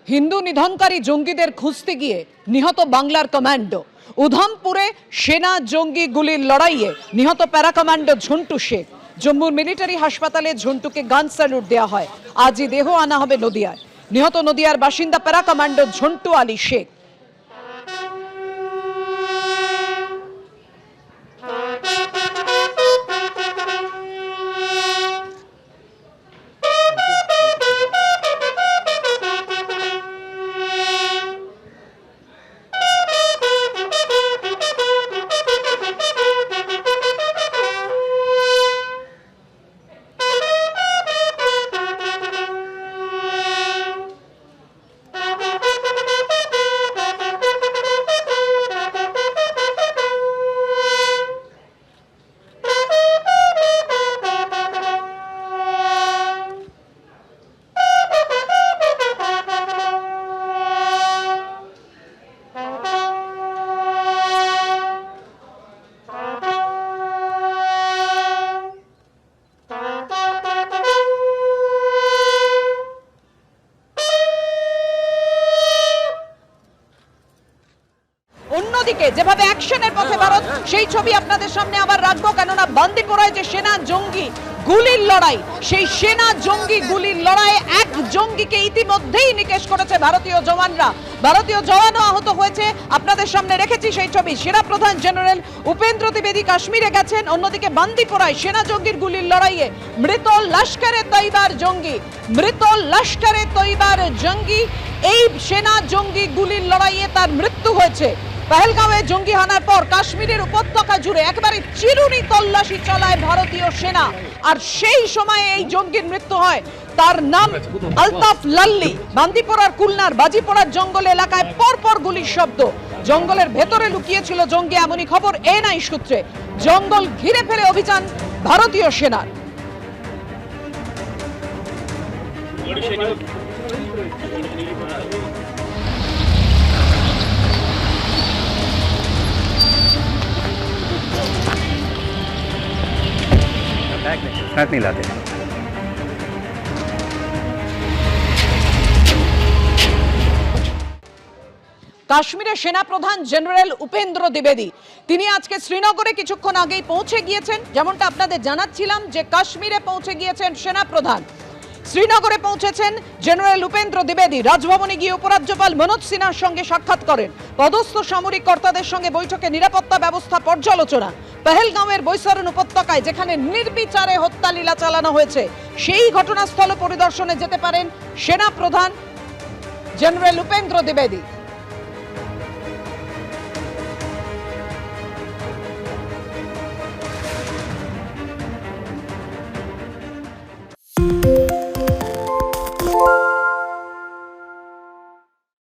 হিন্দু নিধনকারী জঙ্গিদের খুঁজতে গিয়ে নিহত বাংলার কমান্ডো। উধমপুরে সেনা জঙ্গি গুলির লড়াইয়ে নিহত প্যারা কমান্ডো ঝন্টু শেখ। জম্মুর মিলিটারি হাসপাতালে ঝন্টুকে গান স্যালুট দেওয়া হয়। আজই দেহ আনা হবে নদিয়ায়। নিহত নদিয়ার বাসিন্দা প্যারা কমান্ডো ঝন্টু আলী শেখ। অন্যদিকে যেভাবে অ্যাকশনের পথে ভারত, সেই ছবি আপনাদের সামনে আবার রাখবো, কেননা বান্দিপোরায় যে সেনা জঙ্গি গুলির লড়াই, সেই সেনা জঙ্গি গুলির লড়াইয়ে এক জঙ্গিকে ইতিমধ্যেই নিকেশ করেছে ভারতীয় জওয়ানরা। ভারতীয় জওয়ানও আহত হয়েছে। আপনাদের সামনে রেখেছি সেই ছবি। সেনা প্রধান জেনারেল উপেন্দ্র দ্বিবেদী কাশ্মীরে গেছেন। অন্যদিকে বান্দিপোরায় সেনা জঙ্গির গুলির লড়াইয়ে মৃত লস্করে তৈবার জঙ্গি, এই সেনা জঙ্গি গুলির লড়াইয়ে তার মৃত্যু হয়েছে। পহেলগাঁওয়ে জঙ্গি হানার পর কাশ্মীরের উপত্যকা জুড়ে একেবারে চিরুনি তল্লাশি চালায় ভারতীয় সেনা, আর সেই সময়ে এই জঙ্গির মৃত্যু হয়। তার নাম আলতাফ লাল্লি। বান্দিপোরার কুলনার বাজিপোড়ার জঙ্গল এলাকায় পরপর গুলির শব্দ। জঙ্গলের ভেতরে লুকিয়েছিল জঙ্গি, এমনই খবর এনআই সূত্রে। জঙ্গল ঘিরে ফেলে অভিযান ভারতীয় সেনার। नहीं लाते। কাশ্মীরের সেনা প্রধান জেনারেল উপেন্দ্র দ্বিবেদী তিনি আজকে শ্রীনগরে কিছুক্ষণ আগেই পৌঁছে গিয়েছেন। যেমনটা আপনাদের জানাচ্ছিলাম যে কাশ্মীরে পৌঁছে গিয়েছেন সেনা প্রধান। শ্রীনগরে পৌঁছেছেন জেনারেল উপেন্দ্র দ্বিবেদী। রাজভবনে গিয়ে উপরাজ্যপাল মনোজ সিনহার সঙ্গে সাক্ষাৎ করেন। পদস্থ সামরিক কর্তাদের সঙ্গে বৈঠকে নিরাপত্তা ব্যবস্থা পর্যালোচনা। পহেলগাঁওয়ের বৈসারণ উপত্যকায় যেখানে নির্বিচারে হত্যালীলা চালানো হয়েছে, সেই ঘটনাস্থল পরিদর্শনে যেতে পারেন সেনা প্রধান জেনারেল উপেন্দ্র দ্বিবেদী।